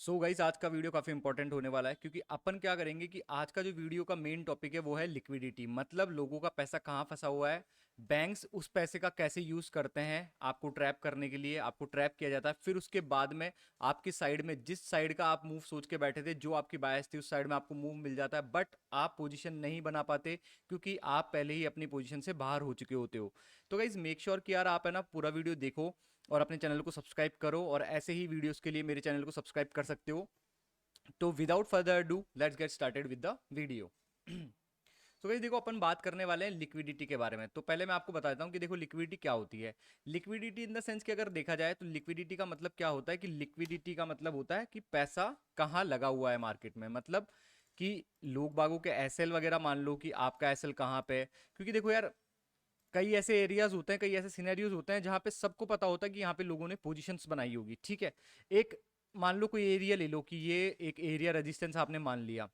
So guys आज का video काफ़ी इंपॉर्टेंट होने वाला है क्योंकि अपन क्या करेंगे कि आज का जो वीडियो का मेन टॉपिक है वो है लिक्विडिटी। मतलब लोगों का पैसा कहाँ फंसा हुआ है, बैंक्स उस पैसे का कैसे यूज़ करते हैं आपको ट्रैप करने के लिए। आपको ट्रैप किया जाता है, फिर उसके बाद में आपकी साइड में जिस साइड का आप मूव सोच के बैठे थे, जो आपकी बायस थी उस साइड में आपको मूव मिल जाता है, बट आप पोजीशन नहीं बना पाते क्योंकि आप पहले ही अपनी पोजीशन से बाहर हो चुके होते हो। तो गाइज मेक श्योर कि यार आप है ना पूरा वीडियो देखो और अपने चैनल को सब्सक्राइब करो, और ऐसे ही वीडियोस के लिए मेरे चैनल को सब्सक्राइब कर सकते हो। तो without further do let's get started with the video. तो गाइस देखो, अपन बात करने वाले हैं लिक्विडिटी के बारे में। तो पहले मैं आपको बता देता हूं कि देखो लिक्विडिटी क्या होती है। लिक्विडिटी इन द सेंस कि अगर देखा जाए तो लिक्विडिटी का मतलब क्या होता है कि लिक्विडिटी का मतलब होता है कि पैसा कहाँ लगा हुआ है मार्केट में। मतलब कि लोग बागों के एसएल वगैरह, मान लो कि आपका एसएल कहाँ पे है। क्योंकि देखो यार, कई ऐसे एरियाज होते हैं, कई ऐसे सिनेरियोज होते हैं जहां पे सबको पता होता है कि यहाँ पे लोगों ने पोजीशंस बनाई होगी। ठीक है, एक मान लो कोई एरिया ले लो कि ये एक एरिया रेजिस्टेंस आपने मान लिया,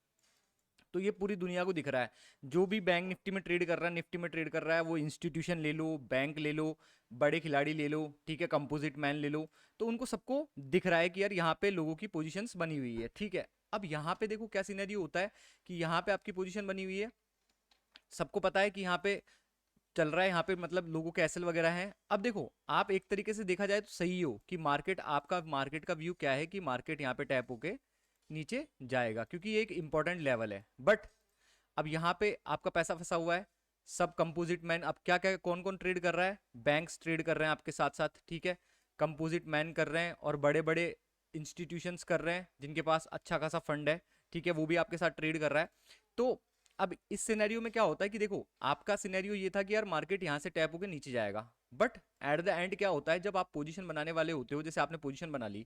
तो ये पूरी दुनिया को दिख रहा है। जो भी बैंक निफ्टी में ट्रेड कर रहा है, निफ्टी में ट्रेड कर रहा है, वो इंस्टीट्यूशन ले लो, बैंक ले लो, बड़े खिलाड़ी ले लो, ठीक है, कंपोजिट मैन ले लो, तो उनको सबको दिख रहा है कि यार यहाँ पे लोगों की पोजीशंस बनी हुई है। ठीक है, अब यहाँ पे देखो क्या सिनेरियो होता है कि यहाँ पे आपकी पोजीशन बनी हुई है, सबको पता है कि यहाँ पे चल रहा है, यहाँ पे मतलब लोगों के एसएल वगैरह हैं। अब देखो, आप एक तरीके से देखा जाए तो सही हो कि मार्केट, आपका मार्केट का व्यू क्या है कि मार्केट यहाँ पे टैप होके नीचे जाएगा क्योंकि ये एक इंपॉर्टेंट लेवल है। बट अब यहाँ पे आपका पैसा फंसा हुआ है। सब कंपोजिट मैन, अब क्या क्या कौन कौन ट्रेड कर रहा है, बैंक्स ट्रेड कर रहे हैं आपके साथ साथ, ठीक है, कंपोजिट मैन कर रहे हैं, और बड़े बड़े इंस्टीट्यूशंस कर रहे हैं जिनके पास अच्छा खासा फंड है, ठीक है, वो भी आपके साथ ट्रेड कर रहा है। तो अब इस सिनेरियो में क्या होता है कि देखो, आपका सिनेरियो ये था कि यार मार्केट यहां से टैप होकर नीचे जाएगा, बट एट द एंड क्या होता है, जब आप पोजीशन बनाने वाले होते हो, जैसे आपने पोजीशन बना ली,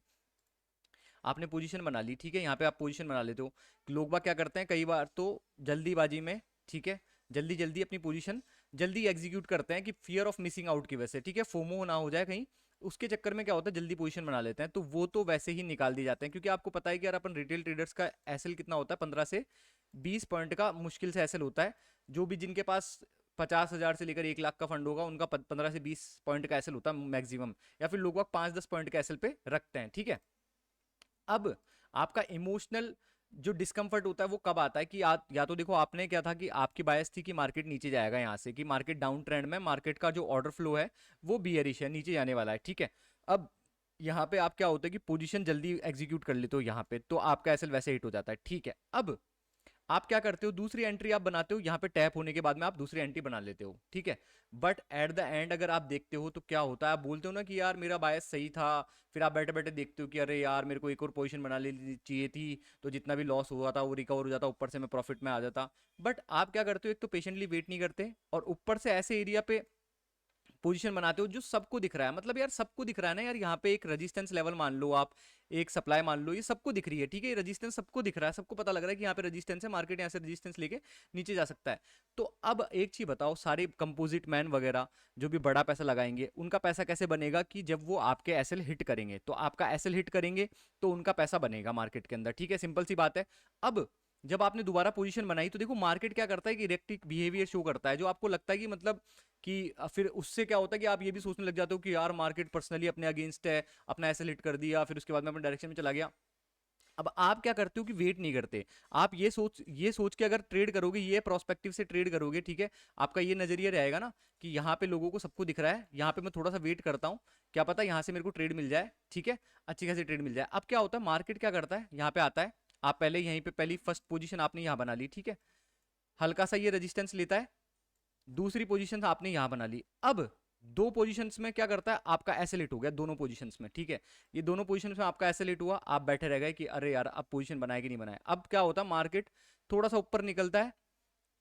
आपने पोजीशन बना ली, ठीक है, यहाँ पे आप पोजीशन बना लेते हो। लोग बाग क्या करते हैं कई बार तो जल्दीबाजी में, ठीक है, जल्दी जल्दी अपनी पोजीशन जल्दी एग्जीक्यूट करते हैं कि फियर ऑफ मिसिंग आउट की वजह से, ठीक है, फोमो ना हो जाए कहीं, उसके चक्कर में क्या होता है जल्दी पोजीशन बना लेते हैं, तो वो तो वैसे ही निकाल दिए जाते हैं। क्योंकि आपको पता है कि यार अपन रिटेल ट्रेडर्स का एसएल कितना होता है, 15 से 20 पॉइंट का मुश्किल से एसएल होता है। जो भी जिनके पास 50,000 से लेकर 1 लाख का फंड होगा, उनका 15 से 20 पॉइंट का एसएल होता है मैक्सिमम, या फिर लोग 5-10 पॉइंट का एसएल पे रखते हैं। ठीक है, अब आपका इमोशनल जो डिस्कंफर्ट होता है वो कब आता है कि या तो देखो, आपने क्या था कि आपकी बायस थी कि मार्केट नीचे जाएगा यहां से, कि मार्केट डाउन ट्रेंड में, मार्केट का जो ऑर्डर फ्लो है वो बियरिश है, नीचे जाने वाला है। ठीक है, अब यहाँ पे आप क्या होता है कि पोजीशन जल्दी एग्जीक्यूट कर लेते हो यहाँ पे, तो आपका एसएल वैसे हिट हो जाता है। ठीक है, अब आप क्या करते हो, दूसरी एंट्री आप बनाते हो, यहाँ पे टैप होने के बाद में आप दूसरी एंट्री बना लेते हो। ठीक है, बट एट द एंड अगर आप देखते हो तो क्या होता है, आप बोलते हो ना कि यार मेरा बायस सही था, फिर आप बैठे बैठे देखते हो कि अरे यार मेरे को एक और पोजीशन बना लेनी चाहिए थी, तो जितना भी लॉस हुआ था वो रिकवर हो जाता, ऊपर से मैं प्रॉफिट में आ जाता। बट आप क्या करते हो, एक तो पेशेंटली वेट नहीं करते, और ऊपर से ऐसे एरिया पे पोजीशन बनाते हो जो सबको दिख रहा है। मतलब यार सबको दिख रहा है ना यार, यहाँ पे एक रेजिस्टेंस लेवल मान लो आप, एक सप्लाई मान लो, ये सबको दिख रही है। ठीक है, ये रेजिस्टेंस सबको दिख रहा है, सबको पता लग रहा है कि यहाँ पे रेजिस्टेंस है, मार्केट यहाँ से रेजिस्टेंस लेके नीचे जा सकता है। तो अब एक चीज बताओ, सारे कंपोजिट मैन वगैरह जो भी बड़ा पैसा लगाएंगे, उनका पैसा कैसे बनेगा कि जब वो आपके एसएल हिट करेंगे, तो आपका एसएल हिट करेंगे तो उनका पैसा बनेगा मार्केट के अंदर। ठीक है, सिंपल सी बात है। अब जब आपने दोबारा पोजीशन बनाई तो देखो मार्केट क्या करता है कि इरेक्टिक बिहेवियर शो करता है, जो आपको लगता है कि मतलब कि फिर उससे क्या होता है कि आप ये भी सोचने लग जाते हो कि यार मार्केट पर्सनली अपने अगेंस्ट है, अपना ऐसे हिट कर दिया, फिर उसके बाद में अपने डायरेक्शन में चला गया। अब आप क्या करते हो कि वेट नहीं करते, आप ये सोच के अगर ट्रेड करोगे, ये प्रोस्पेक्टिव से ट्रेड करोगे, ठीक है, आपका ये नजरिया रहेगा ना कि यहाँ पे लोगों को सबको दिख रहा है, यहाँ पे मैं थोड़ा सा वेट करता हूँ, क्या पता यहाँ से मेरे को ट्रेड मिल जाए, ठीक है, अच्छी खासी ट्रेड मिल जाए। अब क्या होता है, मार्केट क्या करता है, यहाँ पे आता है, आप पहले यहीं पे पहली फर्स्ट पोजीशन आपने यहाँ बना ली, ठीक है, हल्का सा ये रेजिस्टेंस लेता है, दूसरी पोजीशन आपने यहां बना ली। अब दो पोजीशंस में क्या करता है, आपका एसेलेट हो गया दोनों पोजीशंस में। ठीक है, ये दोनों पोजीशंस में आपका एसेलेट हुआ, आप बैठे रह गए कि अरे यार अब पोजीशन बनाए कि नहीं बनाए। अब क्या होता है, मार्केट थोड़ा सा ऊपर निकलता है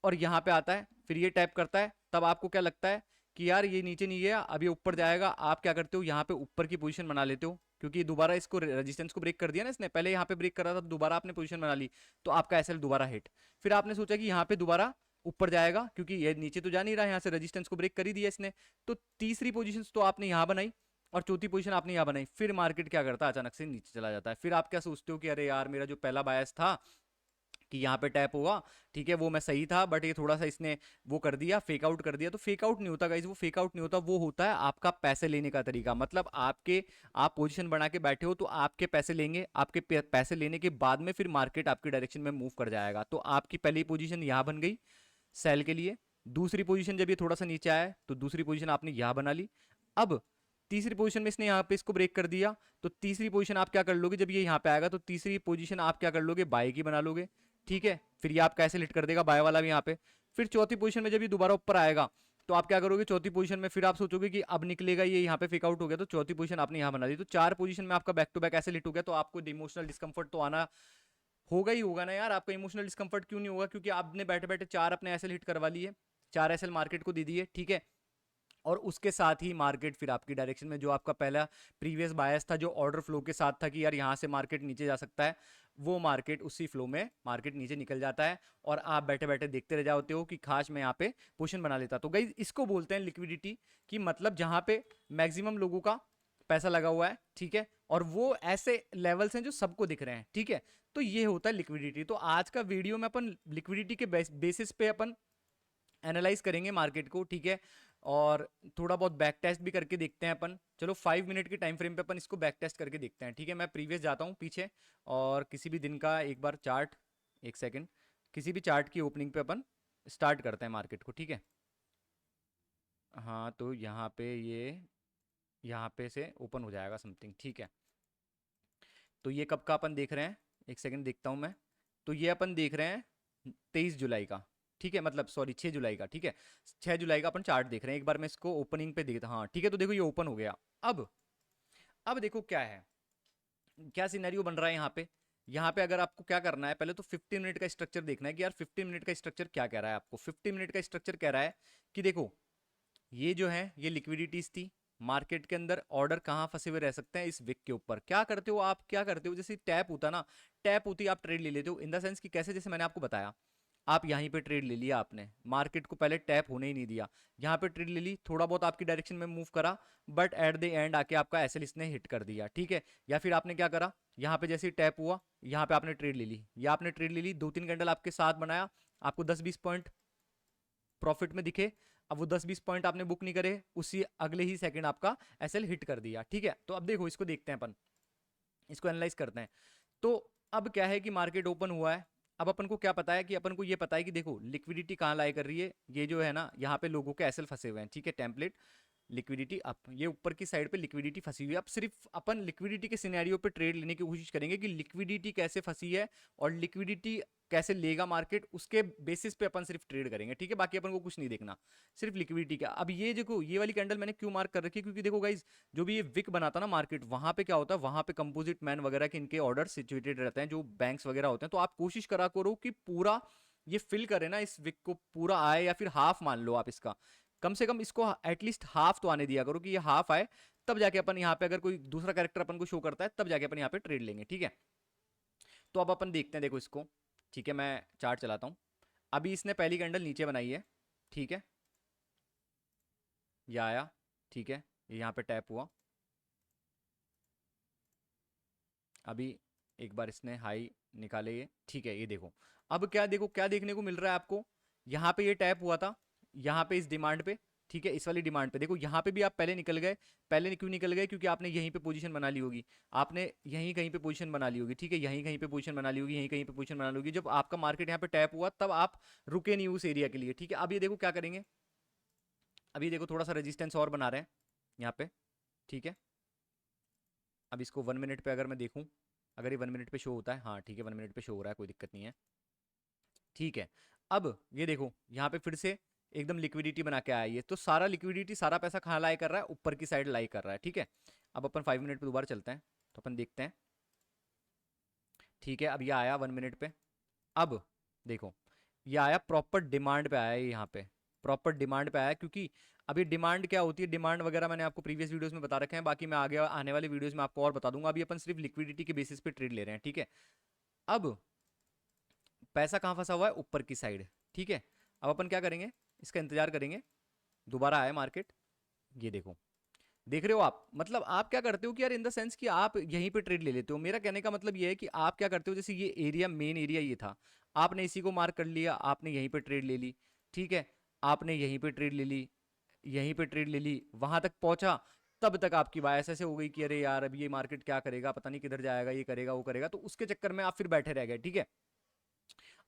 और यहां पे आता है, फिर ये टैप करता है, तब आपको क्या लगता है कि यार ये नीचे नहीं गया, अब ये ऊपर जाएगा। आप क्या करते हो, यहाँ पे ऊपर की पोजीशन बना लेते हो, क्योंकि दोबारा इसको रेजिस्टेंस को ब्रेक कर दिया ना इसने, पहले यहाँ पे ब्रेक कर रहा था, दोबारा आपने पोजीशन बना ली, तो आपका एसएल दोबारा हिट। फिर आपने सोचा कि यहाँ पे दोबारा ऊपर जाएगा, क्योंकि ये नीचे तो जा नहीं रहा है, यहाँ से रेजिस्टेंस को ब्रेक कर ही दिया इसने, तो तीसरी पोजीशन तो आपने यहाँ बनाई और चौथी पोजीशन आपने यहाँ बनाई। फिर मार्केट क्या करता है, अचानक से नीचे चला जाता है। फिर आप क्या सोचते हो कि अरे यार मेरा जो पहला बायस था कि यहाँ पे टैप हुआ, ठीक है, वो मैं सही था, बट ये थोड़ा सा इसने वो कर दिया, फेक आउट कर दिया। तो फेक आउट नहीं होता गाइज, वो फेक आउट नहीं होता, वो होता है आपका पैसे लेने का तरीका। मतलब आपके, आप पोजीशन बना के बैठे हो तो आपके पैसे लेंगे, आपके पैसे लेने के बाद में फिर मार्केट आपकी डायरेक्शन में मूव कर जाएगा। तो आपकी पहली पोजीशन यहाँ बन गई सेल के लिए, दूसरी पोजीशन जब ये थोड़ा सा नीचे आया तो दूसरी पोजीशन आपने यहाँ बना ली। अब तीसरी पोजीशन में इसने यहाँ पे इसको ब्रेक कर दिया, तो तीसरी पोजीशन आप क्या कर लोगे, जब ये यहाँ पे आएगा तो तीसरी पोजीशन आप क्या कर लोगे, बाय की बना लोगे, ठीक है। फिर ये आपका ऐसे हिट कर देगा बाय वाला भी यहाँ पे। फिर चौथी पोजीशन में जब ये दोबारा ऊपर आएगा तो आप क्या करोगे, चौथी पोजीशन में फिर आप सोचोगे कि अब निकलेगा ये, यहाँ पे फेक आउट हो गया, तो चौथी पोजीशन आपने यहाँ बना दी। तो चार पोजीशन में आपका बैक टू बैक ऐसे हिट हो गया। तो आपको इमोशनल डिस्कंफर्ट तो आना होगा ही होगा ना यार। आपका इमोशनल डिस्कंफर्ट क्यों नहीं होगा, क्योंकि आपने बैठे बैठे चार अपने एसएल हिट करवा लिए, चार एसएल मार्केट को दे दिए, ठीक है। और उसके साथ ही मार्केट फिर आपकी डायरेक्शन में, जो आपका पहला प्रीवियस बायस था, जो ऑर्डर फ्लो के साथ था कि यार यहाँ से मार्केट नीचे जा सकता है, वो मार्केट उसी फ्लो में मार्केट नीचे निकल जाता है और आप बैठे बैठे देखते रह जाते हो कि काश मैं यहाँ पे पोजीशन बना लेता। तो गाइस इसको बोलते हैं लिक्विडिटी, कि मतलब जहाँ पे मैक्सिमम लोगों का पैसा लगा हुआ है, ठीक है, और वो ऐसे लेवल्स हैं जो सबको दिख रहे हैं, ठीक है। तो ये होता है लिक्विडिटी। तो आज का वीडियो में अपन लिक्विडिटी के बेसिस पे अपन एनालाइज करेंगे मार्केट को, ठीक है। और थोड़ा बहुत बैक टेस्ट भी करके देखते हैं अपन। चलो 5 मिनट के टाइम फ्रेम पे अपन इसको बैक टेस्ट करके देखते हैं, ठीक है। मैं प्रीवियस जाता हूँ पीछे और किसी भी दिन का एक बार चार्ट, एक सेकंड, किसी भी चार्ट की ओपनिंग पे अपन स्टार्ट करते हैं मार्केट को, ठीक है। हाँ तो यहाँ पे ये, यहाँ पे से ओपन हो जाएगा समथिंग, ठीक है। तो ये कब का अपन देख रहे हैं, एक सेकंड देखता हूँ मैं। तो ये अपन देख रहे हैं 23 जुलाई का, ठीक है, मतलब सॉरी 6 जुलाई का, ठीक है। 6 जुलाई का अपन चार्ट देख रहे हैं। एक बार मैं इसको ओपनिंग पे देखता, हाँ ठीक है। तो देखो ये ओपन हो गया। अब देखो क्या है, क्या सिनेरियो बन रहा है यहाँ पे। यहाँ पे अगर आपको क्या करना है, पहले तो 15 मिनट का स्ट्रक्चर देखना है कि यार 15 मिनट का स्ट्रक्चर क्या कह रहा है आपको। 15 मिनट का स्ट्रक्चर कह रहा है कि देखो ये जो है ये लिक्विडिटीज थी मार्केट के अंदर, ऑर्डर कहाँ फंसे हुए रह सकते हैं, इस विक के ऊपर। क्या करते हो आप, क्या करते हो, जैसे टैप होता ना, टैप होती है आप ट्रेड ले लेते हो, इन द सेंस कि कैसे, जैसे मैंने आपको बताया, आप यहीं पे ट्रेड ले लिया आपने, मार्केट को पहले टैप होने ही नहीं दिया, यहाँ पे ट्रेड ले ली, थोड़ा बहुत आपकी डायरेक्शन में मूव करा, बट एट द एंड आके आपका एसएल इसने हिट कर दिया, ठीक है। या फिर आपने क्या करा, यहाँ पे जैसे ही टैप हुआ यहाँ पे आपने ट्रेड ले ली, या आपने ट्रेड ले ली, 2-3 कैंडल आपके साथ बनाया, आपको 10-20 पॉइंट प्रॉफिट में दिखे। अब वो 10-20 पॉइंट आपने बुक नहीं करे, उसी अगले ही सेकंड आपका एसएल हिट कर दिया, ठीक है। तो अब देखो इसको देखते हैं अपन, इसको एनालाइज करते हैं। तो अब क्या है कि मार्केट ओपन हुआ है। अब अपन को क्या पता है, कि अपन को ये पता है कि देखो लिक्विडिटी कहाँ लाई कर रही है, ये जो है ना यहाँ पे लोगों के एसएल फंसे हुए हैं, ठीक है। टेम्पलेट लिक्विडिटी अप, ये ऊपर की साइड पे लिक्विडिटी फंसी हुई है। अब सिर्फ अपन लिक्विडिटी के सिनेरियो पे ट्रेड लेने की कोशिश करेंगे कि लिक्विडिटी कैसे फंसी है और लिक्विडिटी कैसे लेगा मार्केट, उसके बेसिस पे अपन सिर्फ ट्रेड करेंगे, ठीक है। बाकी अपन को कुछ नहीं देखना, सिर्फ लिक्विडिटी का। अब ये देखो ये वाली कैंडल मैंने क्यों मार्क कर रखी है, क्योंकि देखो गाइज जो भी ये विक बनाता ना मार्केट, वहां पे क्या होता है, वहां पे कंपोजिट मैन वगैरह के इनके ऑर्डर सिचुएटेड रहते हैं, जो बैंक्स वगैरह होते हैं। तो आप कोशिश करा करो कि पूरा ये फिल करे ना इस विक को, पूरा आए, या फिर हाफ मान लो आप इसका, कम से कम इसको एटलीस्ट हाफ तो आने दिया करो कि ये हाफ आए, तब जाके अपन यहाँ पे अगर कोई दूसरा कैरेक्टर अपन को शो करता है तब जाके अपन यहाँ पे ट्रेड लेंगे, ठीक है। तो अब अपन देखते हैं, देखो इसको, ठीक है, मैं चार्ट चलाता हूँ। अभी इसने पहली कैंडल नीचे बनाई है, ठीक है, ये आया, ठीक है, ये यहाँ पे टैप हुआ। अभी एक बार इसने हाई निकाले ये, ठीक है, ये देखो। अब क्या देखो, क्या देखने को मिल रहा है आपको, यहाँ पे ये टैप हुआ था, यहाँ पे इस डिमांड पे, ठीक है, इस वाली डिमांड पे देखो, यहाँ पे भी आप पहले निकल गए। पहले क्यों निकल गए, क्योंकि आपने यहीं पे पोजीशन बना ली होगी, आपने यहीं कहीं पे पोजीशन बना ली होगी, ठीक है, यहीं कहीं पे पोजीशन बना ली होगी, यहीं कहीं पे पोजीशन बना ली होगी। जब आपका मार्केट यहाँ पे टैप हुआ तब आप रुके नहीं उस एरिया के लिए, ठीक है। अब ये देखो क्या करेंगे, अभी देखो थोड़ा सा रेजिस्टेंस और बना रहे हैं यहाँ पे, ठीक है। अब इसको 1 मिनट पे अगर मैं देखूँ, अगर ये 1 मिनट पे शो होता है, हाँ ठीक है 1 मिनट पे शो हो रहा है, कोई दिक्कत नहीं है, ठीक है। अब ये देखो यहाँ पे फिर से एकदम लिक्विडिटी बना के आया ये, तो सारा लिक्विडिटी, सारा पैसा कहाँ लाई कर रहा है, ऊपर की साइड लाई कर रहा है, ठीक है। अब अपन 5 मिनट पे दोबारा चलते हैं, तो अपन देखते हैं, ठीक है। अब ये आया 1 मिनट पे, अब देखो ये आया प्रॉपर डिमांड पे आया है, यहाँ पे प्रॉपर डिमांड पे आया है, क्योंकि अभी डिमांड क्या होती है, डिमांड वगैरह मैंने आपको प्रीवियस वीडियोस में बता रखे हैं, बाकी मैं आगे आने वाले वीडियोस में आपको और बता दूंगा। अभी अपन सिर्फ लिक्विडिटी के बेसिस पे ट्रेड ले रहे हैं, ठीक है। अब पैसा कहाँ फंसा हुआ है, ऊपर की साइड, ठीक है। अब अपन क्या करेंगे, इसका इंतजार करेंगे, दोबारा आए मार्केट, ये देखो, देख रहे हो आप, मतलब आप क्या करते हो कि यार इन द सेंस कि आप यहीं पे ट्रेड ले लेते हो। मेरा कहने का मतलब ये है कि आप क्या करते हो, जैसे ये एरिया, मेन एरिया ये था, आपने इसी को मार्क कर लिया, आपने यहीं पे ट्रेड ले ली, ठीक है, आपने यहीं पे ट्रेड ले ली, यहीं पे ट्रेड ले ली, वहां तक पहुंचा, तब तक आपकी बायस ऐसे हो गई कि अरे यार अब ये मार्केट क्या करेगा, पता नहीं किधर जाएगा, ये करेगा वो करेगा, तो उसके चक्कर में आप फिर बैठे रह गए, ठीक है।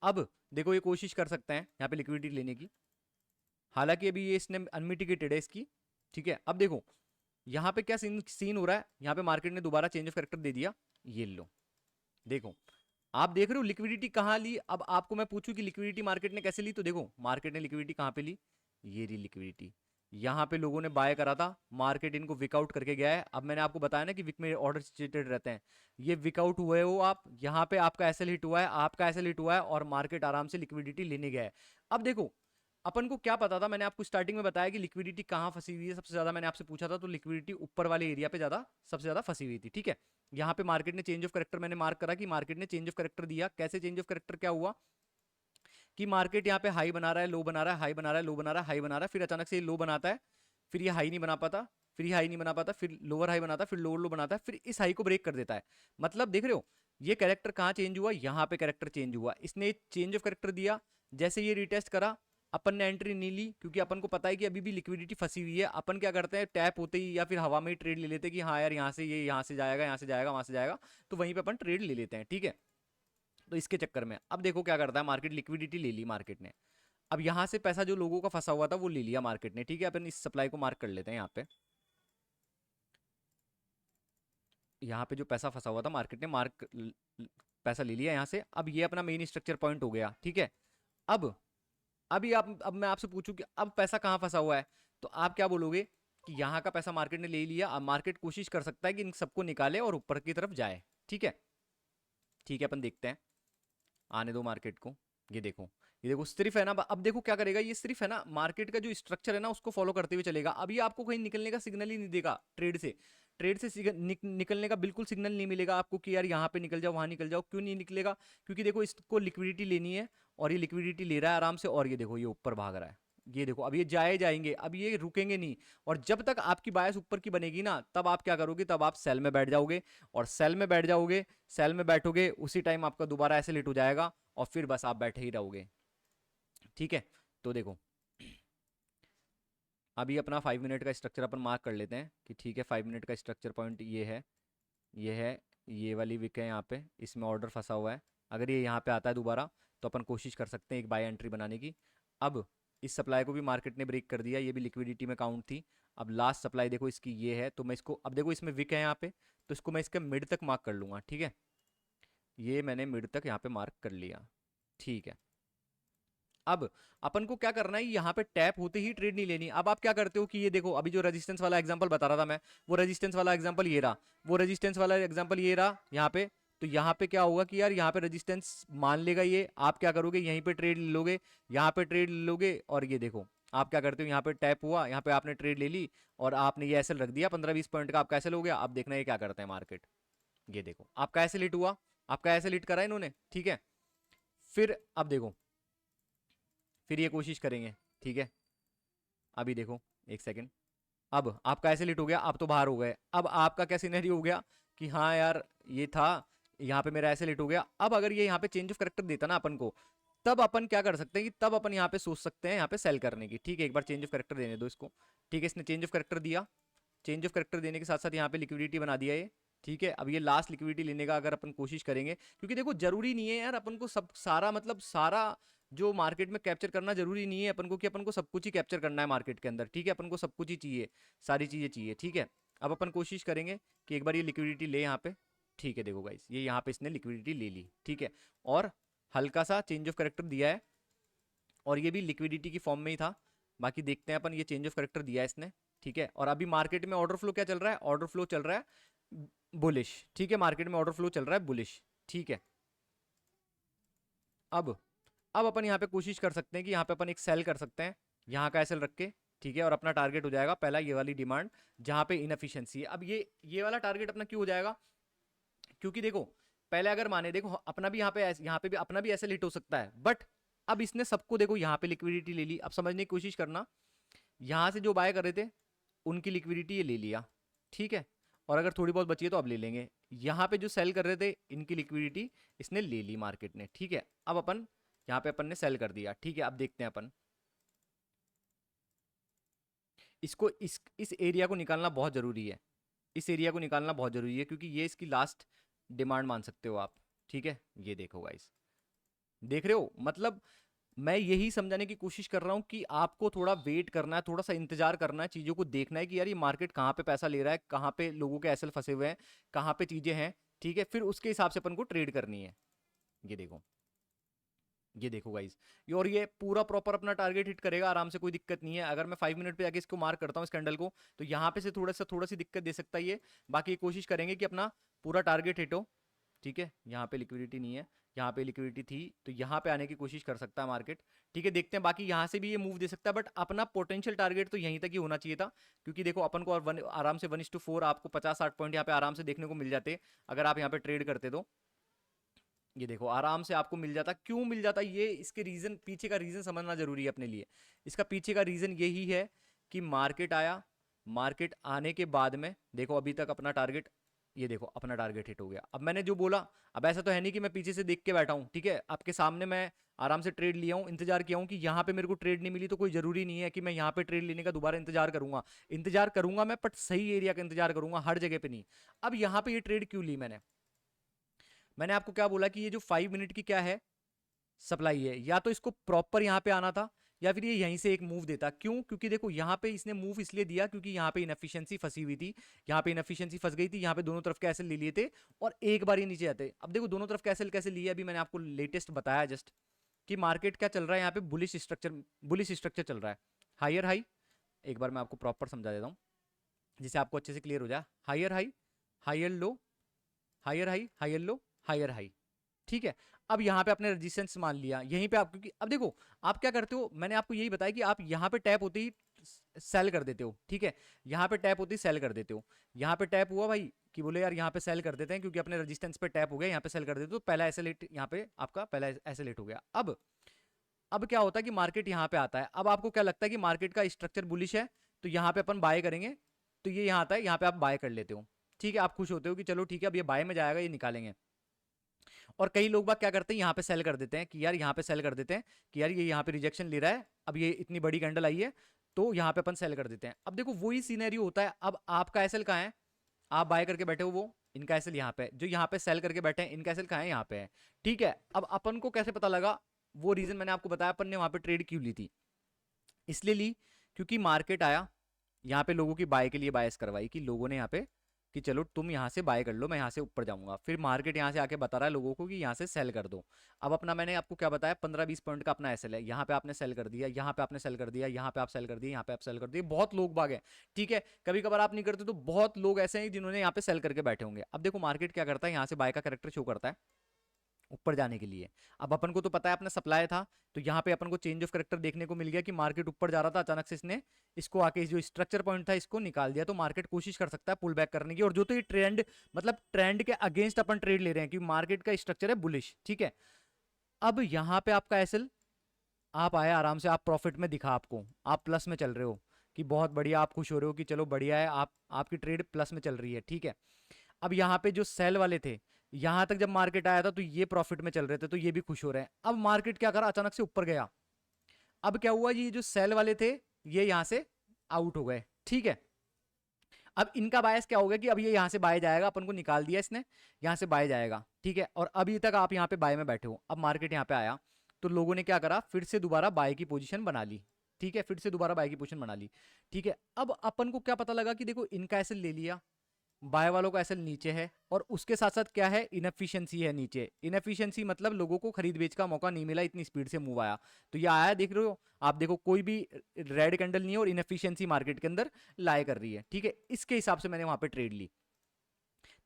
अब देखो ये कोशिश कर सकते हैं यहाँ पे लिक्विडिटी लेने की, हालांकि अभी ये इसने अनमिटिगेटेड है इसकी, ठीक है। अब देखो यहाँ पे क्या सीन हो रहा है, यहाँ पे मार्केट ने दोबारा चेंज ऑफ कैरेक्टर दे दिया, ये लो, देखो आप देख रहे हो लिक्विडिटी कहाँ ली। अब आपको मैं पूछूं कि लिक्विडिटी मार्केट ने कैसे ली, तो देखो मार्केट ने लिक्विडिटी कहाँ पे ली, ये रही लिक्विडिटी, यहाँ पे लोगों ने बाय करा था, मार्केट इनको विकआउट करके गया है। अब मैंने आपको बताया ना कि विक में ऑर्डर सिचुएटेड रहते हैं, ये विकआउट हुए हो आप, यहाँ पे आपका एसएल हिट हुआ है, आपका एसएल हिट हुआ है, और मार्केट आराम से लिक्विडिटी लेने गया है। अब देखो अपन को क्या पता था, मैंने आपको स्टार्टिंग में बताया कि लिक्विडिटी कहाँ फंसी हुई है सबसे ज्यादा, मैंने आपसे पूछा था, तो लिक्विडिटी ऊपर वाले एरिया पे ज्यादा सबसे ज्यादा फंसी हुई थी, ठीक है। यहाँ पे मार्केट ने चेंज ऑफ करेक्टर, मैंने मार्क करा कि मार्केट ने चेंज ऑफ करेक्टर दिया, कैसे चेंज ऑफ करेक्टर क्या हुआ कि मार्केट यहाँ पे हाई बना रहा है, लो बना रहा है, हाई बना रहा है, लो बना रहा है, हाई बना रहा है, फिर अचानक से ये लो बनाता है, फिर ये हाई नहीं बना पाता, फिर ये हाई नहीं बना पाता, फिर लोअर हाई बनाता है, फिर लोअर लो बनाता है, फिर इस हाई को ब्रेक कर देता है। मतलब देख रहे हो ये कैरेक्टर कहाँ चेंज हुआ, यहाँ पे कैरेक्टर चेंज हुआ, इसने चेंज ऑफ कैरेक्टर दिया, जैसे ये रिटेस्ट करा, अपन ने एंट्री नहीं ली, क्योंकि अपन को पता है कि अभी भी लिक्विडिटी फंसी हुई है। अपन क्या करते हैं, टैप होते ही या फिर हवा में ही ट्रेड ले लेते हैं कि हाँ यार यहाँ से ये यहाँ से जाएगा, यहाँ से जाएगा, वहां से जाएगा, तो वहीं पे अपन ट्रेड ले लेते हैं, ठीक है। तो इसके चक्कर में अब देखो क्या करता है मार्केट, लिक्विडिटी ले ली मार्केट ने, अब यहाँ से पैसा जो लोगों का फंसा हुआ था वो ले लिया मार्केट ने, ठीक है। अपन इस सप्लाई को मार्क कर लेते हैं यहाँ पे, यहाँ पे जो पैसा फंसा हुआ था मार्केट ने पैसा ले लिया यहाँ से। अब ये अपना मेन स्ट्रक्चर पॉइंट हो गया, ठीक है। अब अभी आप, अब मैं आपसे पूछूं कि अब पैसा कहाँ फंसा हुआ है, तो आप क्या बोलोगे कि यहाँ का पैसा मार्केट ने ले लिया, अब मार्केट कोशिश कर सकता है कि इन सबको निकाले और ऊपर की तरफ जाए, ठीक है। ठीक है अपन देखते हैं, आने दो मार्केट को। ये देखो, ये देखो सिर्फ है ना, अब देखो क्या करेगा, ये सिर्फ है ना मार्केट का जो स्ट्रक्चर है ना उसको फॉलो करते हुए चलेगा। अभी आपको कहीं निकलने का सिग्नल ही नहीं देगा ट्रेड से, निकलने का बिल्कुल सिग्नल नहीं मिलेगा आपको कि यार यहाँ पे निकल जाओ, वहां निकल जाओ, क्यों नहीं निकलेगा, क्योंकि देखो इसको लिक्विडिटी लेनी है, और ये लिक्विडिटी ले रहा है आराम से, और ये देखो ये ऊपर भाग रहा है, ये देखो अब ये जाएंगे, अब ये रुकेंगे नहीं, और जब तक आपकी बायस ऊपर की बनेगी ना, तब आप क्या करोगे, तब आप सेल में बैठ जाओगे, और सेल में बैठ जाओगे, सेल में बैठोगे उसी टाइम आपका दोबारा ऐसे लेट हो जाएगा, और फिर बस आप बैठे ही रहोगे, ठीक है। तो देखो अभी अपना 5 मिनट का स्ट्रक्चर अपन मार्क कर लेते हैं कि ठीक है, 5 मिनट का स्ट्रक्चर पॉइंट ये है, ये है, ये वाली विक है यहाँ पे, इसमें ऑर्डर फंसा हुआ है, अगर ये यहाँ पे आता है दोबारा तो अपन कोशिश कर सकते हैं एक बाय एंट्री बनाने की। अब इस सप्लाई को भी मार्केट ने ब्रेक कर दिया, ये भी लिक्विडिटी में काउंट थी। अब लास्ट सप्लाई देखो इसकी ये है, तो मैं इसको, अब देखो इसमें विक है यहाँ पे, तो इसको मैं इसके मिड तक मार्क कर लूँगा, ठीक है। ये मैंने मिड तक यहाँ पे मार्क कर लिया, ठीक है। अब अपन को क्या करना है, यहाँ पे टैप होते ही ट्रेड नहीं लेनी। अब आप क्या करते हो कि ये देखो अभी जो रेजिस्टेंस वाला एग्जांपल बता रहा था मैं, वो रेजिस्टेंस वाला एग्जांपल ये रहा, वो रेजिस्टेंस वाला एग्जांपल ये रहा यहाँ पे, तो यहाँ पे क्या होगा कि यार यहाँ पे रेजिस्टेंस मान लेगा ये, आप क्या करोगे यहीं पे ट्रेड ले लोगे, यहाँ पे ट्रेड ले लोगे, और ये देखो आप क्या करते हो, यहाँ पे टैप हुआ, यहाँ पे आपने ट्रेड ले ली, और आपने ये एसएल रख दिया 15-20 पॉइंट का, आपका एसएल हो गया। अब देखना ये क्या करते हैं मार्केट, ये देखो आपका एसएल हिट हुआ, आपका एसएल हिट करा इन्होंने, ठीक है। फिर अब देखो, फिर ये कोशिश करेंगे, ठीक है। अभी देखो एक सेकंड, अब आपका ऐसे लेट हो गया, आप तो बाहर हो गए, अब आपका क्या सिनेरियो हो गया कि हाँ यार ये था, यहाँ पे मेरा ऐसे लेट हो गया। अब अगर ये यहाँ पे चेंज ऑफ करेक्टर देता ना अपन को, तब अपन क्या कर सकते हैं कि तब अपन यहाँ पे सोच सकते हैं यहाँ पे सेल करने की, ठीक है। एक बार चेंज ऑफ करेक्टर देने दो इसको, ठीक है। इसने चेंज ऑफ करेक्टर दिया, चेंज ऑफ करेक्टर देने के साथ साथ यहाँ पे लिक्विडिटी बना दिया ये, ठीक है। अब ये लास्ट लिक्विडिटी लेने का अगर अपन कोशिश करेंगे, क्योंकि देखो जरूरी नहीं है यार अपन को सब सारा, मतलब सारा जो मार्केट में कैप्चर करना जरूरी नहीं है अपन को कि अपन को सब कुछ ही कैप्चर करना है मार्केट के अंदर, ठीक है। अपन को सब कुछ ही चाहिए, सारी चीजें चाहिए, ठीक है। अब अपन कोशिश करेंगे कि एक बार ये लिक्विडिटी ले यहाँ पे, ठीक है। देखो गाइस ये यहाँ पे इसने लिक्विडिटी ले ली, ठीक है, और हल्का सा चेंज ऑफ करेक्टर दिया है, और ये भी लिक्विडिटी की फॉर्म में ही था। बाकी देखते हैं अपन, ये चेंज ऑफ करेक्टर दिया है इसने, ठीक है। और अभी मार्केट में ऑर्डर फ्लो क्या चल रहा है, ऑर्डर फ्लो चल रहा है बुलिश, ठीक है। मार्केट में ऑर्डर फ्लो चल रहा है बुलिश, ठीक है। अब अपन यहाँ पे कोशिश कर सकते हैं कि यहाँ पे अपन एक सेल कर सकते हैं, यहाँ का एसएल रख के, ठीक है। और अपना टारगेट हो जाएगा पहला ये वाली डिमांड जहाँ पे इनएफिशिएंसी है। अब ये वाला टारगेट अपना क्यों हो जाएगा, क्योंकि देखो पहले अगर माने, देखो अपना भी यहाँ पे भी अपना भी एसएल हिट हो सकता है, बट अब इसने सबको देखो यहाँ पे लिक्विडिटी ले ली। अब समझने की कोशिश करना, यहाँ से जो बाय कर रहे थे उनकी लिक्विडिटी ये ले लिया, ठीक है। और अगर थोड़ी बहुत बची है तो अब ले लेंगे। यहाँ पे जो सेल कर रहे थे इनकी लिक्विडिटी इसने ले ली मार्केट ने, ठीक है। अब अपन यहाँ पे अपन ने सेल कर दिया, ठीक है। अब देखते हैं अपन इसको, इस एरिया को निकालना बहुत ज़रूरी है, इस एरिया को निकालना बहुत ज़रूरी है, क्योंकि ये इसकी लास्ट डिमांड मान सकते हो आप, ठीक है। ये देखो गाइस, देख रहे हो, मतलब मैं यही समझाने की कोशिश कर रहा हूं कि आपको थोड़ा वेट करना है, थोड़ा सा इंतजार करना है, चीज़ों को देखना है कि यार ये मार्केट कहाँ पे पैसा ले रहा है, कहाँ पे लोगों के एसएल फंसे हुए हैं, कहाँ पे चीज़ें हैं, ठीक है। फिर उसके हिसाब से अपन को ट्रेड करनी है। ये देखो, ये देखो गाइस, और ये पूरा प्रॉपर अपना टारगेट हिट करेगा आराम से, कोई दिक्कत नहीं है। अगर मैं 5 मिनट पे जाके इसको मार्क करता हूँ इस कैंडल को, तो यहाँ पे से थोड़ा सी दिक्कत दे सकता है ये। बाकी कोशिश करेंगे कि अपना पूरा टारगेट हिट हो, ठीक है। यहाँ पे लिक्विडिटी नहीं है, यहाँ पे लिक्विडिटी थी, तो यहाँ पे आने की कोशिश कर सकता है मार्केट, ठीक है। देखते हैं, बाकी यहाँ से भी ये मूव दे सकता है, बट अपना पोटेंशियल टारगेट तो यहीं तक ही होना चाहिए था, क्योंकि देखो अपन को आराम से 1:4 आपको 50-60 पॉइंट यहाँ पे आराम से देखने को मिल जाते अगर आप यहाँ पे ट्रेड करते तो। ये देखो, आराम से आपको मिल जाता। क्यों मिल जाता, ये इसके रीजन, पीछे का रीजन समझना जरूरी है अपने लिए। इसका पीछे का रीजन यही है कि मार्केट आया, मार्केट आने के बाद में देखो अभी तक अपना टारगेट, ये देखो अपना टारगेट हिट हो गया। अब मैंने जो बोला, अब ऐसा तो है नहीं कि मैं पीछे से देख के बैठा हूँ, ठीक है। आपके सामने मैं आराम से ट्रेड लिया हूँ, इंतजार किया हूँ कि यहाँ पे मेरे को ट्रेड नहीं मिली, तो कोई जरूरी नहीं है कि मैं यहाँ पे ट्रेड लेने का दोबारा इंतजार करूंगा। इंतजार करूंगा मैं, बट सही एरिया का इंतजार करूंगा, हर जगह पे नहीं। अब यहाँ पे ये ट्रेड क्यों ली मैंने, मैंने आपको क्या बोला कि ये जो 5 मिनट की क्या है, सप्लाई है, या तो इसको प्रॉपर यहाँ पे आना था, या फिर ये यहीं से एक मूव देता। क्यों, क्योंकि देखो यहाँ पे इसने मूव इसलिए दिया क्योंकि यहाँ पे इनएफिशिएंसी फंसी हुई थी, यहाँ पे इनएफिशिएंसी फंस गई थी, यहाँ पे दोनों तरफ के एसएल ले लिए थे, और एक बार ये नीचे आते। अब देखो दोनों तरफ के एसएल कैसे लिए, अभी मैंने आपको लेटेस्ट बताया जस्ट, कि मार्केट क्या चल रहा है यहाँ पे, बुलिश स्ट्रक्चर चल रहा है। हायर हाई, एक बार मैं आपको प्रॉपर समझा देता हूँ जिससे आपको अच्छे से क्लियर हो जाए। Higher high, higher low, higher high, higher low, higher high, ठीक है। अब यहाँ पे आपने रेजिस्टेंस मान लिया यहीं पे आप, क्योंकि अब देखो आप क्या करते हो, मैंने आपको यही बताया कि आप यहाँ पे टैप होते ही सेल कर देते हो, ठीक है। यहाँ पे टैप होते ही सेल कर देते हो। यहाँ पे टैप हुआ भाई कि बोले यार यहाँ पे सेल कर देते हैं, क्योंकि अपने रेजिस्टेंस पे टैप हो गया, यहाँ पे सेल कर देते हो, तो पहला ऐसे लेट, यहाँ पे आपका पहला ऐसे लेट हो गया। अब क्या होता है कि मार्केट यहाँ पे आता है। अब आपको क्या लगता है कि मार्केट का स्ट्रक्चर बुलिश है, तो यहाँ पे अपन बाय करेंगे, तो ये यहाँ आता है, यहाँ पे आप बाय कर लेते हो, ठीक है। आप खुश होते हो कि चलो ठीक है अब ये बाय में जाएगा, ये निकालेंगे। और कई लोग बाग क्या करते हैं, यहाँ पे सेल कर देते हैं कि यार यहाँ पे सेल कर देते हैं कि यार ये यहाँ पे रिजेक्शन ले रहा है, अब ये इतनी बड़ी कैंडल आई है, तो यहाँ पे अपन सेल कर देते हैं। अब देखो वही सीनरियो होता है। अब आपका एसएल कहाँ है, आप बाय करके बैठे हो, वो इनका एसएल यहाँ पे, जो यहाँ पे सेल करके बैठे हैं इनका एसएल कहाँ है, यहाँ पे है, ठीक है। अब अपन को कैसे पता लगा, वो रीजन मैंने आपको बताया, अपन ने वहां पे ट्रेड क्यों ली थी। इसलिए ली क्योंकि मार्केट आया, यहाँ पे लोगों की बाय के लिए बायस करवाई, कि लोगों ने यहाँ पे कि चलो तुम यहाँ से बाय कर लो, मैं यहाँ से ऊपर जाऊंगा। फिर मार्केट यहाँ से आके बता रहा है लोगों को कि यहाँ से सेल कर दो। अब अपना मैंने आपको क्या बताया, 15-20 पॉइंट का अपना एसएल है, यहाँ पे आपने सेल कर दिया, यहाँ पे आपने सेल कर दिया, यहाँ पे आप सेल कर दिए, यहाँ पे आप सेल कर दिए। बहुत लोग बाग हैं, ठीक है। कभी कभार आप नहीं करते तो बहुत लोग ऐसे हैं जिन्होंने यहाँ पे सेल करके बैठे होंगे। अब देखो मार्केट क्या करता है, यहाँ से बाय का करेक्टर शो करता है ऊपर जाने के लिए। अब अपन को तो पता है अपना सप्लाई था, तो यहाँ पे अपन को चेंज ऑफ करेक्टर देखने को मिल गया कि मार्केट ऊपर जा रहा था, अचानक से इसने इसको आके जो स्ट्रक्चर पॉइंट था इसको निकाल दिया। तो मार्केट कोशिश कर सकता है पुल बैक करने की, और जो तो ये ट्रेंड, मतलब ट्रेंड के अगेंस्ट अपन ट्रेड ले रहे हैं कि मार्केट का स्ट्रक्चर है बुलिश, ठीक है। अब यहाँ पे आपका एसएल, आप आए आराम से, आप प्रॉफिट में दिखा आपको, आप प्लस में चल रहे हो, कि बहुत बढ़िया, आप खुश हो रहे हो कि चलो बढ़िया है, आप आपकी ट्रेड प्लस में चल रही है, ठीक है। अब यहाँ पे जो सेल वाले थे, यहां तक जब मार्केट आया था तो ये प्रॉफिट में चल रहे थे, तो ये भी खुश हो रहे हैं। अब मार्केट क्या करा, अचानक से ऊपर गया। अब क्या हुआ, ये जो सेल वाले थे ये यहां से आउट हो गए, ठीक है। अब इनका बायस क्या हो गया कि अब ये यहां से बाय जाएगा, अपन को निकाल दिया इसने, यहां से बाय जाएगा, ठीक है। और अभी तक आप यहाँ पे बाय में बैठे हो। अब मार्केट यहाँ पे आया, तो लोगों ने क्या करा, फिर से दोबारा बाय की पोजीशन बना ली, ठीक है। फिर से दोबारा बाय की पोजीशन बना ली, ठीक है। अब अपन को क्या पता लगा कि देखो इनका एसएल ले लिया, बाय वालों का एसएल नीचे है, और उसके साथ साथ क्या है, इनएफिशिएंसी है नीचे। इनएफिशिएंसी मतलब लोगों को खरीद बेच का मौका नहीं मिला, इतनी स्पीड से मूव आया। तो ये आया, देख रहे हो आप, देखो कोई भी रेड कैंडल नहीं है, और इनएफिशिएंसी मार्केट के अंदर लाई कर रही है, ठीक है। इसके हिसाब से मैंने वहां पे ट्रेड ली।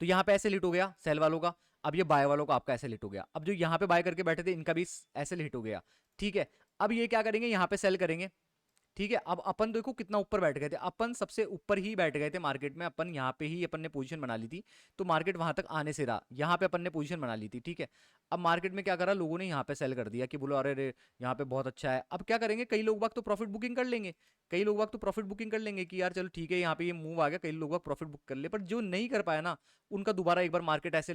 तो यहाँ पे एसएल हिट हो गया सेल वालों का, अब ये बाय वालों का आपका एसएल हिट हो गया। अब जो यहाँ पे बाय करके बैठे थे इनका भी एसएल हिट हो गया, ठीक है। अब ये क्या करेंगे, यहाँ पे सेल करेंगे, ठीक है। अब अपन देखो कितना ऊपर बैठ गए थे, अपन सबसे ऊपर ही बैठ गए थे मार्केट में, अपन यहाँ पे ही अपन ने पोजीशन बना ली थी, तो मार्केट वहां तक आने से रहा, यहाँ पे अपन ने पोजीशन बना ली थी, ठीक है। अब मार्केट में क्या करा, लोगों ने यहाँ पे सेल कर दिया कि बोलो अरे रे यहाँ पे बहुत अच्छा है। अब क्या करेंगे, कई लोग बाग तो प्रॉफिट बुकिंग कर लेंगे, कई लोग बाग तो प्रॉफिट बुकिंग कर लेंगे कि यार चलो ठीक है यहाँ पे ये मूव आ गया, कई लोग बाग प्रॉफिट बुक कर ले। पर जो नहीं कर पाया ना, उनका दोबारा एक बार मार्केट ऐसे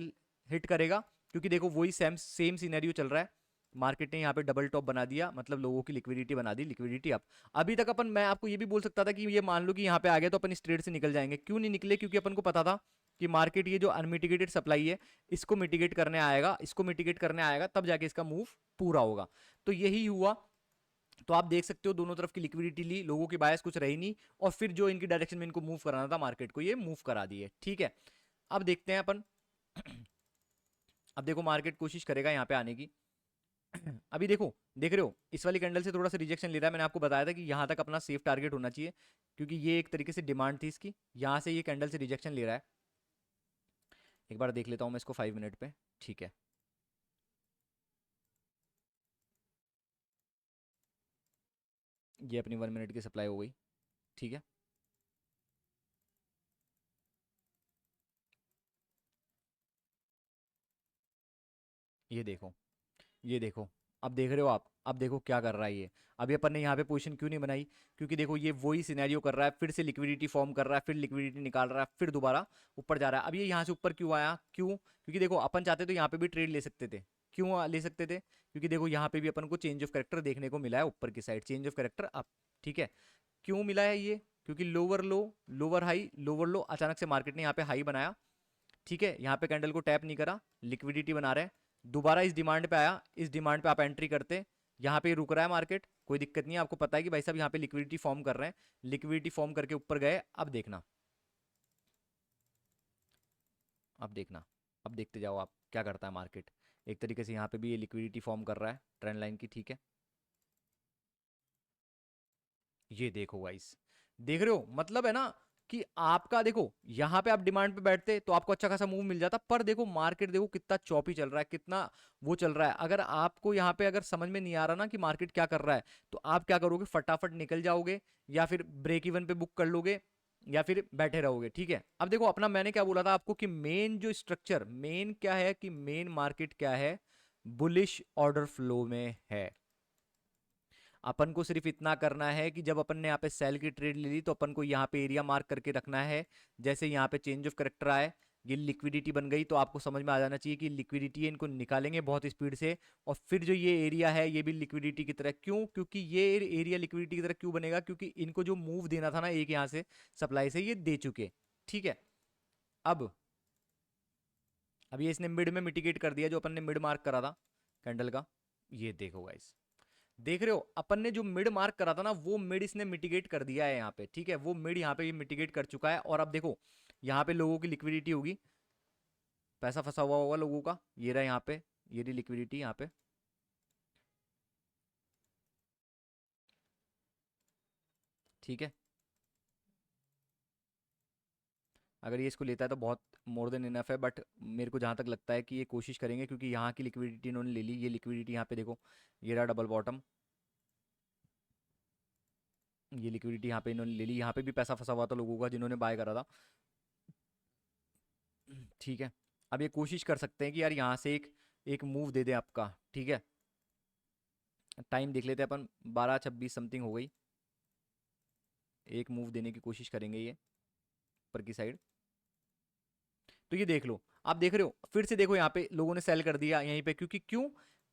हिट करेगा, क्योंकि देखो वही सेम सेम सिनेरियो चल रहा है। मार्केट ने यहाँ पे डबल टॉप बना दिया, मतलब लोगों की लिक्विडिटी बना दी, लिक्विडिटी अप। अभी तक अपन, मैं आपको ये भी बोल सकता था कि ये मान लो कि यहाँ पे आ गया तो अपन इस ट्रेड से निकल जाएंगे। क्यों नहीं निकले? क्योंकि अपन को पता था कि मार्केट ये जो अनमिटिगेटेड सप्लाई है इसको मिटिगेट करने आएगा, इसको मिटिगेट करने आएगा, तब जाके इसका मूव पूरा होगा। तो यही हुआ। तो आप देख सकते हो दोनों तरफ की लिक्विडिटी ली, लोगों की बायस कुछ रही नहीं, और फिर जो इनकी डायरेक्शन में इनको मूव कराना था मार्केट को, ये मूव करा दिए। ठीक है, अब देखते हैं अपन। अब देखो मार्केट कोशिश करेगा यहाँ पे आने की। अभी देखो, देख रहे हो इस वाली कैंडल से थोड़ा सा रिजेक्शन ले रहा है। मैंने आपको बताया था कि यहाँ तक अपना सेफ टारगेट होना चाहिए, क्योंकि ये एक तरीके से डिमांड थी इसकी। यहाँ से ये कैंडल से रिजेक्शन ले रहा है। एक बार देख लेता हूँ मैं इसको 5 मिनट पे। ठीक है, ये अपनी 1 मिनट की सप्लाई हो गई। ठीक है, ये देखो, ये देखो, अब देख रहे हो आप, अब देखो क्या कर रहा है ये। अभी अपन ने यहाँ पे पोजीशन क्यों नहीं बनाई? क्योंकि देखो ये वही सिनेरियो कर रहा है, फिर से लिक्विडिटी फॉर्म कर रहा है, फिर लिक्विडिटी निकाल रहा है, फिर दोबारा ऊपर जा रहा है। अब ये यहाँ से ऊपर क्यों आया? क्यों? क्योंकि देखो अपन चाहते तो यहाँ पे भी ट्रेड ले सकते थे। क्यों ले सकते थे? क्योंकि देखो यहाँ पे भी अपन को चेंज ऑफ करेक्टर देखने को मिला है, ऊपर की side change of character up. ठीक है, क्यों मिला है ये? क्योंकि लोअर लो, लोअर हाई, लोअर लो, अचानक से मार्केट ने यहाँ पे हाई बनाया। ठीक है, यहाँ पे कैंडल को टैप नहीं करा, लिक्विडिटी बना रहे हैं, दोबारा इस डिमांड पे आया, इस डिमांड पे आप एंट्री करते, यहाँ पे रुक रहा है मार्केट, कोई दिक्कत नहीं है। आपको पता है कि भाई साहब यहाँ पे लिक्विडिटी फॉर्म कर रहे हैं, लिक्विडिटी फॉर्म करके ऊपर गए। अब देखना, अब देखना, अब देखते जाओ आप क्या करता है मार्केट। एक तरीके से यहाँ पे भी ये लिक्विडिटी फॉर्म कर रहा है ट्रेंड लाइन की। ठीक है, ये देखो गाइस, देख रहे हो? मतलब है ना कि आपका देखो यहाँ पे आप डिमांड पे बैठते तो आपको अच्छा खासा मूव मिल जाता, पर देखो मार्केट देखो कितना चौपी चल रहा है, कितना वो चल रहा है। अगर आपको यहाँ पे अगर समझ में नहीं आ रहा ना कि मार्केट क्या कर रहा है, तो आप क्या करोगे? फटाफट निकल जाओगे, या फिर ब्रेक इवन पे बुक कर लोगे, या फिर बैठे रहोगे। ठीक है, अब देखो अपना मैंने क्या बोला था आपको कि मेन जो स्ट्रक्चर, मेन क्या है कि मेन मार्केट क्या है, बुलिश ऑर्डर फ्लो में है। अपन को सिर्फ इतना करना है कि जब अपन ने यहाँ पे सेल की ट्रेड ले ली तो अपन को यहाँ पे एरिया मार्क करके रखना है। जैसे यहाँ पे चेंज ऑफ करेक्टर आए, ये लिक्विडिटी बन गई, तो आपको समझ में आ जाना चाहिए कि लिक्विडिटी है, इनको निकालेंगे बहुत स्पीड से। और फिर जो ये एरिया है ये भी लिक्विडिटी की तरह। क्यों? क्योंकि ये एरिया लिक्विडिटी की तरह क्यों बनेगा? क्योंकि इनको जो मूव देना था ना एक यहाँ से सप्लाई से, ये दे चुके। ठीक है, अब ये इसने मिड में मिटिगेट कर दिया, जो अपन ने मिड मार्क करा था कैंडल का। ये देखो गाइस, देख रहे हो अपन ने जो मिड मार्क करा था ना, वो मिड इसने मिटिगेट कर दिया है यहाँ पे। ठीक है, वो मिड यहाँ पे ये मिटिगेट कर चुका है। और अब देखो यहाँ पे लोगों की लिक्विडिटी होगी, पैसा फंसा हुआ होगा लोगों का, ये रहा यहाँ पे, ये रही लिक्विडिटी यहाँ पे। ठीक है, अगर ये इसको लेता है तो बहुत मोर देन इनफ है, बट मेरे को जहाँ तक लगता है कि ये कोशिश करेंगे, क्योंकि यहाँ की लिक्विडिटी इन्होंने ले ली। ये लिक्विडिटी यहाँ पे देखो, ये रहा डबल बॉटम, ये लिक्विडिटी यहाँ पे इन्होंने ले ली। यहाँ पे भी पैसा फंसा हुआ था लोगों का जिन्होंने बाय करा था। ठीक है, अब ये कोशिश कर सकते हैं कि यार यहाँ से एक एक मूव दे दे आपका। ठीक है, टाइम देख लेते हैं अपन, 12:26 समथिंग हो गई। एक मूव देने की कोशिश करेंगे ये ऊपर की साइड। तो ये देख लो, आप देख रहे हो फिर से देखो यहाँ पे लोगों ने सेल कर दिया यहीं पे। क्योंकि क्यों?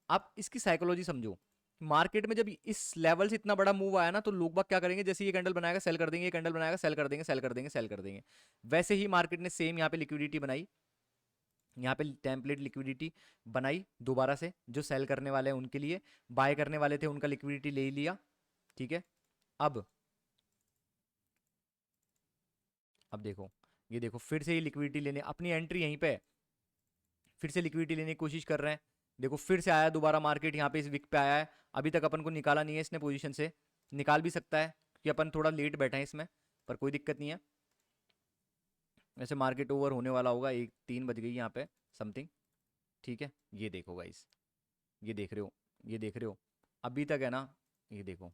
आप इसकी साइकोलॉजी समझो। मार्केट में जब इस लेवल से इतना बड़ा मूव आया ना, तो लोग बाग क्या करेंगे? जैसे ये कैंडल बनाएगा सेल कर देंगे, ये कैंडल बनाएगा सेल कर देंगे, सेल कर देंगे, सेल कर देंगे। वैसे ही मार्केट ने सेम यहाँ पे लिक्विडिटी बनाई, यहाँ पे टेम्पलेट लिक्विडिटी बनाई दोबारा से, जो सेल करने वाले हैं उनके लिए, बाय करने वाले थे उनका लिक्विडिटी ले ही लिया। ठीक है, अब अब देखो, ये देखो फिर से ये लिक्विडिटी लेने, अपनी एंट्री यहीं पे है, फिर से लिक्विडिटी लेने की कोशिश कर रहे हैं। देखो फिर से आया दोबारा मार्केट यहाँ पे इस विक पे आया है। अभी तक अपन को निकाला नहीं है इसने पोजीशन से, निकाल भी सकता है क्योंकि अपन थोड़ा लेट बैठे हैं इसमें, पर कोई दिक्कत नहीं है। वैसे मार्केट ओवर होने वाला होगा, 3 बज गई यहाँ पे समथिंग। ठीक है, ये देखो गाइस, ये देख रहे हो, ये देख रहे हो, अभी तक है ना, ये देखो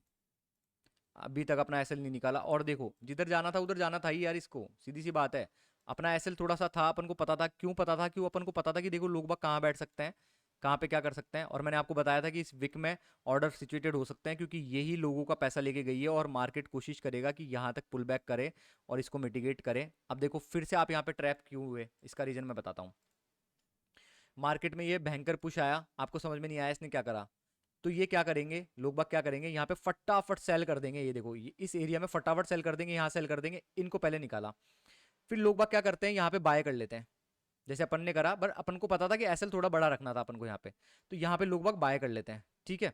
अभी तक अपना एसएल नहीं निकाला। और देखो जिधर जाना था उधर जाना था ही यार, इसको सीधी सी बात है। अपना एसएल थोड़ा सा था, अपन को पता था। क्यों पता था? क्यों अपन को पता था कि देखो लोग बाग कहाँ बैठ सकते हैं, कहाँ पे क्या कर सकते हैं। और मैंने आपको बताया था कि इस विक में ऑर्डर सिचुएटेड हो सकते हैं, क्योंकि यही लोगों का पैसा लेके गई है। और मार्केट कोशिश करेगा कि यहाँ तक पुल बैक करे और इसको मिटिगेट करे। अब देखो फिर से आप यहाँ पे ट्रैप क्यों हुए, इसका रीजन मैं बताता हूँ। मार्केट में ये भयंकर पुश आया, आपको समझ में नहीं आया इसने क्या करा, तो ये क्या करेंगे लोग बाग, क्या करेंगे यहाँ पे फटाफट सेल कर देंगे। ये देखो इस एरिया में फटाफट सेल कर देंगे, यहाँ सेल कर देंगे, इनको पहले निकाला। फिर लोग बाग क्या करते हैं, यहाँ पे बाय कर लेते हैं, जैसे अपन ने करा, पर अपन को पता था कि एसएल थोड़ा बड़ा रखना था अपन को यहाँ पे, तो यहाँ पे लोग बाग बाय कर लेते हैं। ठीक है,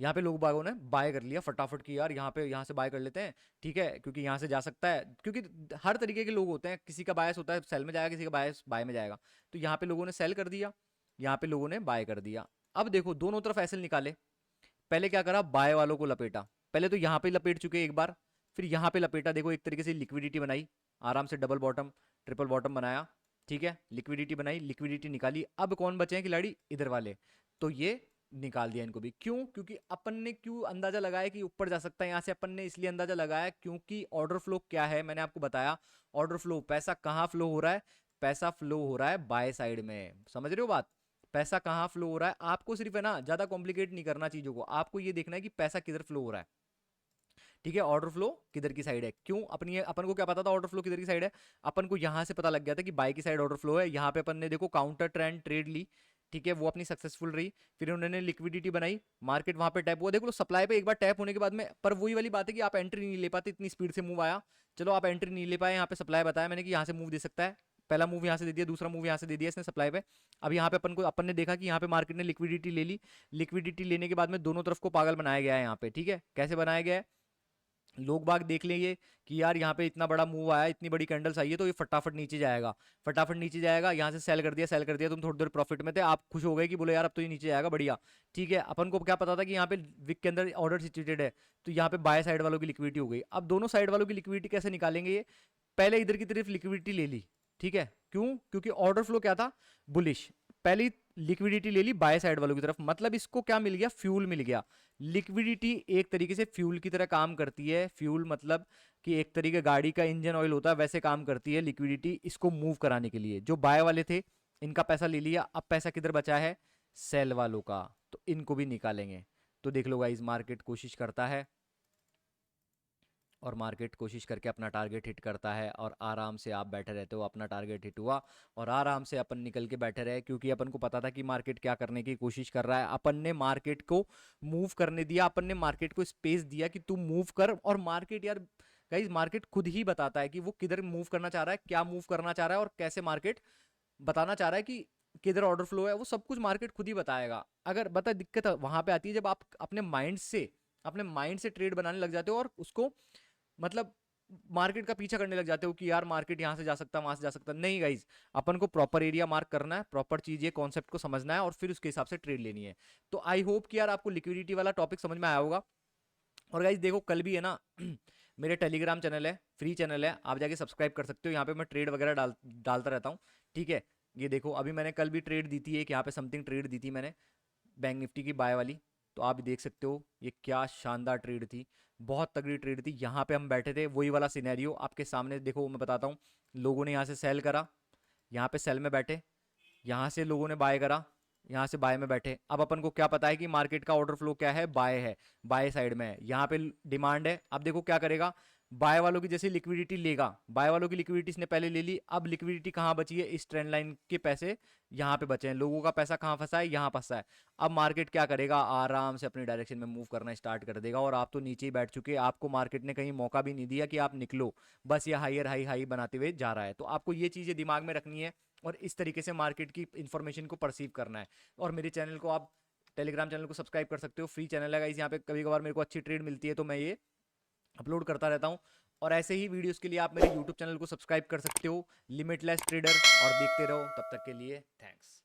यहाँ पे लोग बागों ने बाय कर लिया फटाफट की, यार यहाँ पे यहाँ से बाय कर लेते हैं, ठीक है, क्योंकि यहाँ से जा सकता है, क्योंकि हर तरीके के लोग होते हैं, किसी का बायस होता है सेल में जाएगा, किसी का बायस बाय में जाएगा। तो यहाँ पे लोगों ने सेल कर दिया, यहाँ पे लोगों ने बाय कर दिया। अब देखो दोनों तरफ एसएल निकाले, पहले क्या करा, बाय वालों को लपेटा, पहले तो यहाँ पे लपेट चुके एक बार, फिर यहाँ पे लपेटा, देखो एक तरीके से लिक्विडिटी बनाई, आराम से डबल बॉटम ट्रिपल बॉटम बनाया, ठीक है, लिक्विडिटी बनाई, लिक्विडिटी निकाली। अब कौन बचे हैं खिलाड़ी, इधर वाले, तो ये निकाल दिया इनको भी। क्यों, क्योंकि अपन ने क्यों अंदाजा लगाया कि ऊपर जा सकता है यहाँ से, अपन ने इसलिए अंदाजा लगाया क्योंकि ऑर्डर फ्लो क्या है, मैंने आपको बताया, ऑर्डर फ्लो, पैसा कहाँ फ्लो हो रहा है, पैसा फ्लो हो रहा है बाय साइड में, समझ रहे हो बात, पैसा कहाँ फ्लो हो रहा है। आपको सिर्फ है ना ज्यादा कॉम्प्लिकेट नहीं करना चीजों को, आपको ये देखना है कि पैसा किधर फ्लो हो रहा है, ठीक है, ऑर्डर फ्लो किधर की साइड है। क्यों, अपनी अपन को क्या पता था ऑर्डर फ्लो किधर की साइड है, अपन को यहाँ से पता लग गया था कि बाय की साइड ऑर्डर फ्लो है। यहाँ पे अपन ने देखो काउंटर ट्रेंड ट्रेड ली, ठीक है, वो अपनी सक्सेसफुल रही, फिर उन्होंने लिक्विडिटी बनाई, मार्केट वहां पे टैप हुआ, देखो सप्लाई पे एक बार टैप होने के बाद में, पर वही वाली बात है कि आप एंट्री नहीं ले पाते, इतनी स्पीड से मूव आया, चलो आप एंट्री नहीं ले पाए, यहाँ पे सप्लाई बताया मैंने कि यहाँ से मूव दे सकता है, पहला मूव यहाँ से दे दिया, दूसरा मूव यहाँ से दे दिया इसने सप्लाई पे। अब यहाँ पे अपन ने देखा कि यहाँ पे मार्केट ने लिक्विडिटी ले ली, लिक्विडिटी लेने के बाद में दोनों तरफ को पागल बनाया गया है यहाँ पे, ठीक है, कैसे बनाया गया है, लोग बाग देख लेंगे कि यार यहाँ पे इतना बड़ा मूव आया, इतनी बड़ी कैंडल्स आई है, तो ये फटाफट नीचे जाएगा, फटाफट नीचे जाएगा, यहाँ से सेल कर दिया, सेल कर दिया, तुम थोड़ी देर प्रॉफिट में थे, आप खुश हो गए कि बोले यार अब तो ये नीचे जाएगा, बढ़िया, ठीक है। अपन को क्या पता था कि यहाँ पे विक के अंदर ऑर्डर सिचुएटेड है, तो यहाँ पे बाय साइड वालों की लिक्विडिटी हो गई। अब दोनों साइड वालों की लिक्विडिटी कैसे निकालेंगे, ये पहले इधर की तरफ लिक्विडिटी ले ली, ठीक है, क्यों, क्योंकि ऑर्डर फ्लो क्या था, बुलिश, पहली लिक्विडिटी ले ली बाय साइड वालों की तरफ, मतलब इसको क्या मिल गया, फ्यूल मिल गया। लिक्विडिटी एक तरीके से फ्यूल की तरह काम करती है, फ्यूल मतलब कि एक तरीके गाड़ी का इंजन ऑयल होता है, वैसे काम करती है लिक्विडिटी, इसको मूव कराने के लिए। जो बाय वाले थे इनका पैसा ले लिया, अब पैसा किधर बचा है, सेल वालों का, तो इनको भी निकालेंगे। तो देख लो गाइस, मार्केट कोशिश करता है, और मार्केट कोशिश करके अपना टारगेट हिट करता है, और आराम से आप बैठे रहते हो, अपना टारगेट हिट हुआ और आराम से अपन निकल के बैठे रहे, क्योंकि अपन को पता था कि मार्केट क्या करने की कोशिश कर रहा है। अपन ने मार्केट को मूव करने दिया, अपन ने मार्केट को स्पेस दिया कि तू मूव कर, और मार्केट यार गाइस, मार्केट खुद ही बताता है कि वो किधर मूव करना चाह रहा है, क्या मूव करना चाह रहा है, और कैसे मार्केट बताना चाह रहा है कि किधर ऑर्डर फ्लो है, वो सब कुछ मार्केट खुद ही बताएगा। अगर बता, दिक्कत वहां पे आती है जब आप अपने माइंड से ट्रेड बनाने लग जाते हो, और उसको मतलब मार्केट का पीछा करने लग जाते हो कि यार मार्केट यहाँ से जा सकता है, वहां से जा सकता है। नहीं गाइज, अपन को प्रॉपर एरिया मार्क करना है, प्रॉपर चीज, ये कॉन्सेप्ट को समझना है, और फिर उसके हिसाब से ट्रेड लेनी है। तो आई होप कि यार आपको लिक्विडिटी वाला टॉपिक समझ में आया होगा। और गाइज देखो, कल भी है ना मेरे टेलीग्राम चैनल है, फ्री चैनल है, आप जाके सब्सक्राइब कर सकते हो, यहाँ पे मैं ट्रेड वगैरह डालता रहता हूँ, ठीक है। ये देखो, अभी मैंने कल भी ट्रेड दी थी, एक यहाँ पे समथिंग ट्रेड दी थी मैंने, बैंक निफ्टी की बाय वाली, तो आप देख सकते हो ये क्या शानदार ट्रेड थी, बहुत तगड़ी ट्रेड थी। यहाँ पे हम बैठे थे, वही वाला सिनेरियो आपके सामने, देखो मैं बताता हूँ, लोगों ने यहाँ से सेल करा, यहाँ पे सेल में बैठे, यहाँ से लोगों ने बाय करा, यहाँ से बाय में बैठे। अब अपन को क्या पता है कि मार्केट का ऑर्डर फ्लो क्या है, बाय साइड में है, यहाँ पे डिमांड है। अब देखो क्या करेगा, बाय वालों की जैसे लिक्विडिटी लेगा, बाय वालों की लिक्विडिटी इसने पहले ले ली, अब लिक्विडिटी कहाँ बची है, इस ट्रेंड लाइन के पैसे यहाँ पे बचे हैं, लोगों का पैसा कहाँ फंसा है, यहाँ फंसा है। अब मार्केट क्या करेगा, आराम से अपनी डायरेक्शन में मूव करना स्टार्ट कर देगा, और आप तो नीचे ही बैठ चुके, आपको मार्केट ने कहीं मौका भी नहीं दिया कि आप निकलो, बस ये हायर हाई हाई बनाते हुए जा रहा है। तो आपको ये चीज़ें दिमाग में रखनी है, और इस तरीके से मार्केट की इन्फॉर्मेशन को परसीव करना है। और मेरे चैनल को आप, टेलीग्राम चैनल को सब्सक्राइब कर सकते हो, फ्री चैनल है गाइस, यहाँ पे कभी कभार मेरे को अच्छी ट्रेड मिलती है, तो मैं ये अपलोड करता रहता हूँ। और ऐसे ही वीडियोस के लिए आप मेरे यूट्यूब चैनल को सब्सक्राइब कर सकते हो, लिमिटलेस ट्रेडर, और देखते रहो। तब तक के लिए थैंक्स।